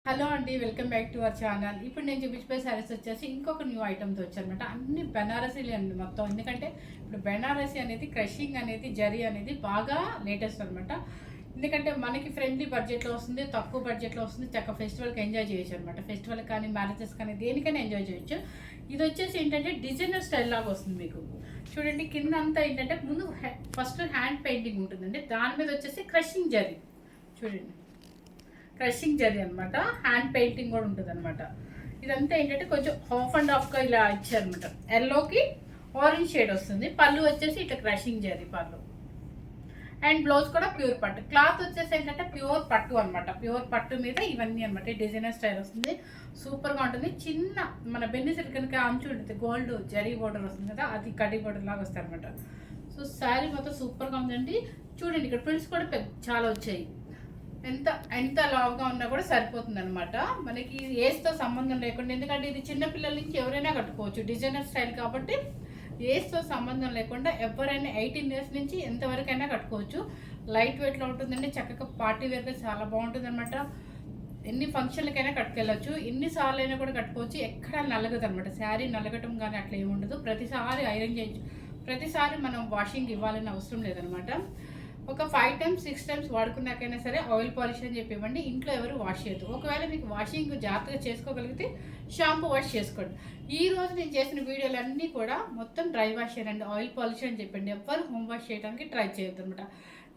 Hello అండి, welcome back to our channel. ఇప్పుడు నేను చూపించే శారీస్ వచ్చేసి ఇంకొక న్యూ ఐటమ్తో వచ్చానమాట. అన్ని బెనారసీలు అండి మొత్తం. ఎందుకంటే ఇప్పుడు బెనారసీ అనేది క్రషింగ్ అనేది జరీ అనేది బాగా లేటెస్ట్ అనమాట. ఎందుకంటే మనకి ఫ్రెండ్లీ బడ్జెట్లో వస్తుంది, తక్కువ బడ్జెట్లో వస్తుంది. చక్కగా ఫెస్టివల్కి ఎంజాయ్ చేయొచ్చు అనమాట. ఫెస్టివల్ కానీ మ్యారేజెస్ కానీ దేనికైనా ఎంజాయ్ చేయొచ్చు. ఇది వచ్చేసి ఏంటంటే డిజైనర్ స్టైల్ లాగా వస్తుంది మీకు. చూడండి, కింద అంతా ఏంటంటే ముందు ఫస్ట్ హ్యాండ్ పెయింటింగ్ ఉంటుందండి. దాని మీద వచ్చేసి క్రషింగ్ జరీ. చూడండి, క్రషింగ్ జరీ అనమాట. హ్యాండ్ పెయింటింగ్ కూడా ఉంటుంది అనమాట. ఇదంతా ఏంటంటే కొంచెం హాఫ్ అండ్ హాఫ్గా ఇలా ఇచ్చారనమాట. ఎల్లోకి ఆరెంజ్ షేడ్ వస్తుంది. పళ్ళు వచ్చేసి ఇట్లా క్రషింగ్ జరీ పళ్ళు. అండ్ బ్లౌజ్ కూడా ప్యూర్ పట్టు. క్లాత్ వచ్చేసి ఏంటంటే ప్యూర్ పట్టు అనమాట. ప్యూర్ పట్టు మీద ఇవన్నీ అనమాట. డిజైనర్ స్టైల్ వస్తుంది, సూపర్గా ఉంటుంది. చిన్న మన బెన్ని సిల్క్ కనుక అంచు ఉంటుంది, గోల్డ్ జరీ బోర్డర్ వస్తుంది కదా, అది కడ్డీ బోర్డర్ లాగా వస్తాయి అనమాట. సో శారీ మొత్తం సూపర్గా ఉందండి. చూడండి, ఇక్కడ ప్రింట్స్ కూడా చాలా వచ్చాయి. ఎంత ఎంత లావుగా ఉన్నా కూడా సరిపోతుంది అనమాట. మనకి ఏజ్తో సంబంధం లేకుండా, ఎందుకంటే ఇది చిన్నపిల్లల నుంచి ఎవరైనా కట్టుకోవచ్చు. డిజైనర్ స్టైల్ కాబట్టి ఏజ్తో సంబంధం లేకుండా ఎవరైనా 18 ఇయర్స్ నుంచి ఎంతవరకైనా కట్టుకోవచ్చు. లైట్ వెయిట్లో ఉంటుందండి. చక్కగా పార్టీ వేర్గా చాలా బాగుంటుంది అనమాట. ఎన్ని ఫంక్షన్లకైనా కట్టుకెళ్ళచ్చు. ఎన్నిసార్లు అయినా కూడా కట్టుకోవచ్చు. ఎక్కడ నలగదు అనమాట. శారీ నలగటం కానీ అట్లా ఏముండదు. ప్రతిసారి ఐరన్ చేయొచ్చు. ప్రతిసారి మనం వాషింగ్ ఇవ్వాలని అవసరం లేదనమాట. ఒక 5 times 6 times వాడుకున్నాకైనా సరే ఆయిల్ పాలిష్ అని చెప్పి ఇవ్వండి. ఇంట్లో ఎవరు వాష్ చేయొద్దు. ఒకవేళ మీకు వాషింగ్ జాగ్రత్తగా చేసుకోగలిగితే షాంపూ వాష్ చేసుకోండి. ఈ రోజు నేను చేసిన వీడియోలన్నీ కూడా మొత్తం డ్రై వాష్ చేయండి, ఆయిల్ పాలిష్ అని చెప్పండి. ఎవ్వరు హోమ్ వాష్ చేయడానికి ట్రై చేయొద్దు అనమాట.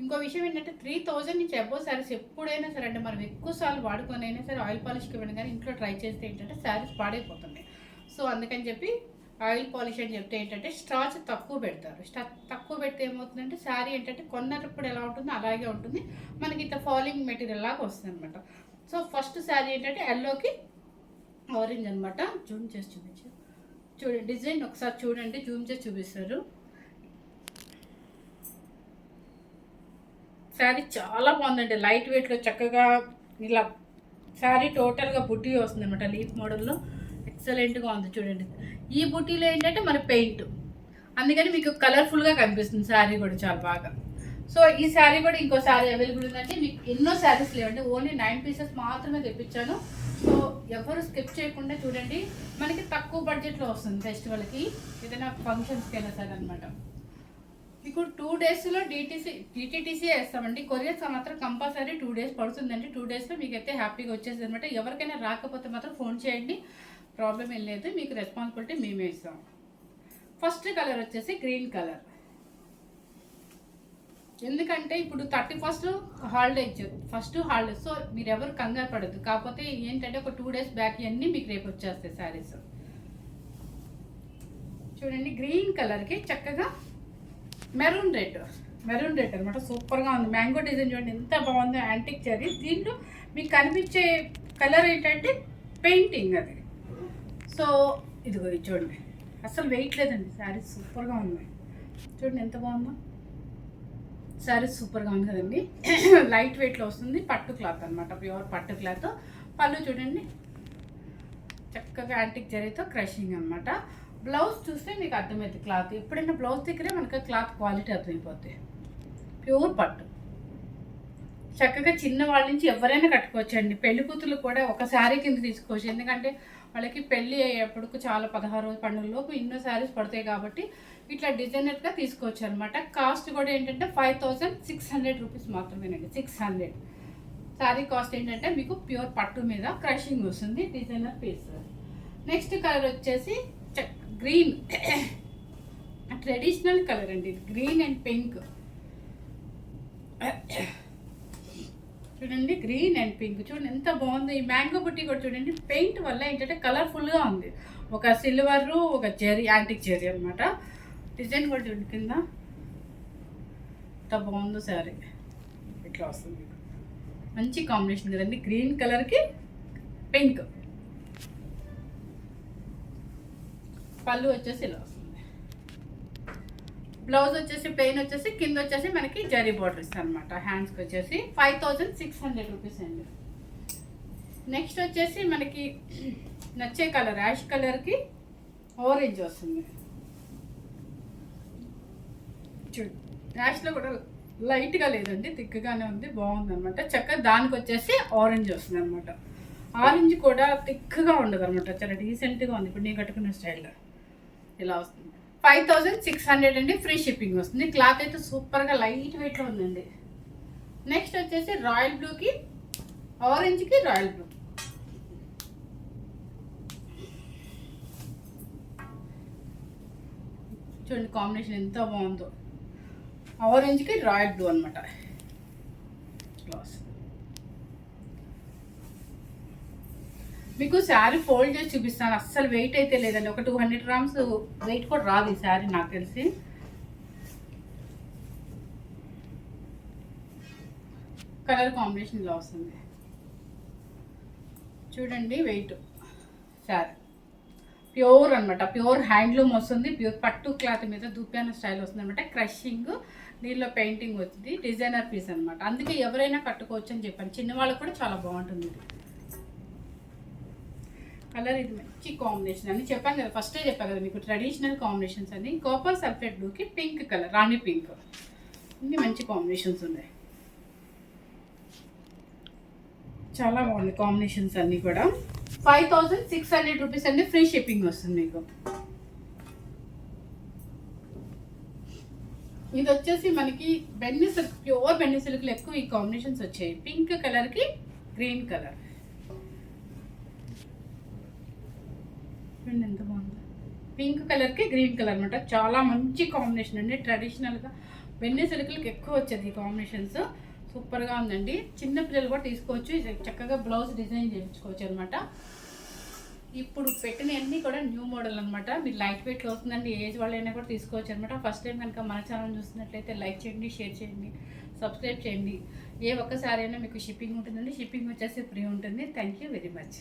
ఇంకో విషయం ఏంటంటే 3000 నుంచి అబోవ్ శారీస్ ఎప్పుడైనా సరే అంటే మనం ఎక్కువసార్లు వాడుకొని అయినా సరే ఆయిల్ పాలిష్కి ఇవ్వండి. కానీ ఇంట్లో ట్రై చేస్తే ఏంటంటే శారీస్ పాడైపోతుంది. సో అందుకని చెప్పి ఆయిల్ పాలిష్ అని చెప్తే ఏంటంటే స్టార్చ్ తక్కువ పెడతారు. తక్కువ పెడితే ఏమవుతుందంటే శారీ ఏంటంటే కొన్నప్పుడు ఎలా ఉంటుందో అలాగే ఉంటుంది. మనకి ఇంత ఫాలింగ్ మెటీరియల్ లాగా వస్తుంది అనమాట. సో ఫస్ట్ శారీ ఏంటంటే ఎల్లోకి ఆరెంజ్ అనమాట. జూమ్ చేసి చూపించు. చూడండి, డిజైన్ ఒకసారి చూడండి, జూమ్ చేసి చూపిస్తారు. శారీ చాలా బాగుందండి. లైట్ వెయిట్లో చక్కగా ఇలా శారీ టోటల్గా బుట్టి వస్తుంది అనమాట. లీఫ్ మోడల్లో ఎక్సలెంట్గా ఉంది. చూడండి, ఈ బుట్టీలో ఏంటంటే మన పెయింట్, అందుకని మీకు కలర్ఫుల్గా కనిపిస్తుంది శారీ కూడా చాలా బాగా. సో ఈ శారీ కూడా ఇంకో శారీ అవైలబుల్ ఉందంటే, మీకు ఎన్నో శారీస్ లేవండి, ఓన్లీ 9 pieces మాత్రమే తెప్పించాను. సో ఎవరు స్కిప్ చేయకుండా చూడండి. మనకి తక్కువ బడ్జెట్లో వస్తుంది. ఫెస్టివల్కి ఏదైనా ఫంక్షన్స్కి అయినా సరే అనమాట. మీకు 2 daysలో డిటిటీసీ వేస్తామండి. కొరియర్స్ మాత్రం కంపల్సరీ 2 days పడుతుందండి. 2 daysలో మీకైతే హ్యాపీగా వచ్చేసి అనమాట. ఎవరికైనా రాకపోతే మాత్రం ఫోన్ చేయండి, ప్రాబ్లం ఏం లేదు. మీకు రెస్పాన్సిబిలిటీ మేమే ఇస్తాం. ఫస్ట్ కలర్ వచ్చేసి గ్రీన్ కలర్. ఎందుకంటే ఇప్పుడు 31st హాలిడే ఇచ్చారు, ఫస్ట్ హాలిడే. సో మీరు ఎవరు కంగారు పడద్దు. కాకపోతే ఏంటంటే ఒక 2 days బ్యాక్ ఇవన్నీ మీకు రేపు వచ్చేస్తాయి శారీస్. చూడండి, గ్రీన్ కలర్కి చక్కగా మెరూన్ రెడ్ అనమాట. సూపర్గా ఉంది. మ్యాంగో డిజైన్ చూడండి ఎంత బాగుందో. యాంటిక్ జరీ. దీంట్లో మీకు కనిపించే కలర్ ఏంటంటే పెయింటింగ్ అది. సో ఇదిగో ఇది చూడండి, అసలు వెయిట్ లేదండి. శారీ సూపర్గా ఉంది. చూడండి ఎంత బాగుందో. శారీ సూపర్గా ఉంది కదండి. లైట్ వెయిట్లో వస్తుంది. పట్టు క్లాత్ అనమాట, ప్యూర్ పట్టు క్లాత్. పళ్ళు చూడండి చక్కగా యాంటిక్ జరీతో క్రషింగ్ అనమాట. బ్లౌజ్ చూస్తే మీకు అర్థమవుతుంది క్లాత్. ఎప్పుడైనా బ్లౌజ్ దగ్గరే మనకు క్లాత్ క్వాలిటీ అర్థమైపోతుంది. ప్యూర్ పట్టు. చక్కగా చిన్న వాళ్ళ నుంచి ఎవరైనా కట్టుకోవచ్చండి. పెళ్లి కూతురు కూడా ఒక శారీ కింద తీసుకోవచ్చు. ఎందుకంటే వాళ్ళకి పెళ్ళి అయ్యేప్పటికి చాలా 16 పండుగలోపు ఎన్నో శారీస్ పడతాయి కాబట్టి ఇట్లా డిజైనర్గా తీసుకోవచ్చు అనమాట. కాస్ట్ కూడా ఏంటంటే 5600 రూపీస్ మాత్రమేనండి. 600 శారీ కాస్ట్ ఏంటంటే మీకు ప్యూర్ పట్టు మీద క్రషింగ్ వస్తుంది. Designer piece. నెక్స్ట్ కలర్ వచ్చేసి గ్రీన్. ట్రెడిషనల్ కలర్ అండి. Green and pink. చూడండి, గ్రీన్ అండ్ పింక్. చూడండి ఎంత బాగుంది. ఈ మ్యాంగో బుట్టి కూడా చూడండి. పెయింట్ వల్ల ఏంటంటే కలర్ఫుల్గా ఉంది. ఒక సిల్వర్, ఒక జెరీ, యాంటిక్ జెరీ అనమాట. డిజైన్ కూడా చూడండి కింద ఎంత బాగుందో. శారీ ఇట్లా వస్తుంది. మంచి కాంబినేషన్ కదండి. గ్రీన్ కలర్కి పింక్. పళ్ళు వచ్చేసి ఇలా వస్తుంది. బ్లౌజ్ వచ్చేసి ప్లెయిన్ వచ్చేసి కింద వచ్చేసి మనకి జరీ బోర్డర్ ఇస్తాను అనమాట. హ్యాండ్స్కి వచ్చేసి 5600 రూపీస్ అండి. నెక్స్ట్ వచ్చేసి మనకి నచ్చే కలర్ యాష్ కలర్కి ఆరెంజ్ వస్తుంది. చూడు, యాష్లో కూడా లైట్గా లేదండి, థిక్గానే ఉంది, బాగుంది అనమాట. చక్కగా దానికి వచ్చేసి ఆరెంజ్ వస్తుంది అనమాట. ఆరెంజ్ కూడా థిక్గా ఉండదు అనమాట, చాలా డీసెంట్గా ఉంది. ఇప్పుడు నేను కట్టుకున్న స్టైల్లో ఇలా వస్తుంది. 5600 అండి, ఫ్రీ షిప్పింగ్ వస్తుంది. క్లాత్ అయితే సూపర్గా లైట్ వెయిట్లో ఉందండి. నెక్స్ట్ వచ్చేసి రాయల్ బ్లూకి ఆరెంజ్కి రాయల్ బ్లూ. చూడండి కాంబినేషన్ ఎంత బాగుందో. ఆరెంజ్కి రాయల్ బ్లూ అనమాట క్లాస్. మీకు శారీ ఫోల్డ్ చేసి చూపిస్తాను, అస్సలు వెయిట్ అయితే లేదండి. ఒక 200 గ్రామ్స్ వెయిట్ కూడా రాదు ఈ శారీ నాకు తెలిసి. కలర్ కాంబినేషన్ ఇలా వస్తుంది చూడండి. వెయిట్ శారీ ప్యూర్ అనమాట, ప్యూర్ హ్యాండ్లూమ్ వస్తుంది. ప్యూర్ పట్టు క్లాత్ మీద దూపాన స్టైల్ వస్తుంది అనమాట. క్రషింగ్ దీనిలో పెయింటింగ్ వచ్చింది, డిజైనర్ పీస్ అనమాట. అందుకే ఎవరైనా కట్టుకోవచ్చు అని చెప్పాను, చిన్నవాళ్ళకి కూడా చాలా బాగుంటుంది. కలర్ ఇది మంచి కాంబినేషన్ అని చెప్పాను కదా, ఫస్టే చెప్పాను కదా మీకు ట్రెడిషనల్ కాంబినేషన్స్ అని. కాపర్ సల్ఫేట్ బ్లూకి పింక్ కలర్, రాణి పింక్, ఇన్ని మంచి కాంబినేషన్స్ ఉన్నాయి. చాలా బాగుంది కాంబినేషన్స్ అన్నీ కూడా. 5600 రూపీస్ అండి, ఫ్రీ షిప్పింగ్ వస్తుంది మీకు. ఇది వచ్చేసి మనకి బెన్ని సిల్క్, ప్యూర్ బెన్ని సిల్క్లో ఎక్కువ ఈ కాంబినేషన్స్ వచ్చాయి. పింక్ కలర్కి గ్రీన్ కలర్, ఎంత బాగుంది. పింక్ కలర్కి గ్రీన్ కలర్ అనమాట, చాలా మంచి కాంబినేషన్ అండి. ట్రెడిషనల్గా బెన్ని సిల్క్లకి ఎక్కువ వచ్చేది ఈ కాంబినేషన్స్. సూపర్గా ఉందండి. చిన్న పిల్లలు కూడా తీసుకోవచ్చు, చక్కగా బ్లౌజ్ డిజైన్ చేయించుకోవచ్చు అనమాట. ఇప్పుడు పెట్టినవన్నీ కూడా న్యూ మోడల్ అనమాట. మీరు లైట్ వెయిట్లో వస్తుందండి, ఏజ్ వాళ్ళైనా కూడా తీసుకోవచ్చు అనమాట. ఫస్ట్ టైం కనుక మన ఛానల్ చూస్తున్నట్లయితే లైక్ చేయండి, షేర్ చేయండి, సబ్స్క్రైబ్ చేయండి. ఏ ఒక్కసారి అయినా మీకు షిప్పింగ్ ఉంటుందండి. షిప్పింగ్ వచ్చేసి ఫ్రీ ఉంటుంది. Thank you very much.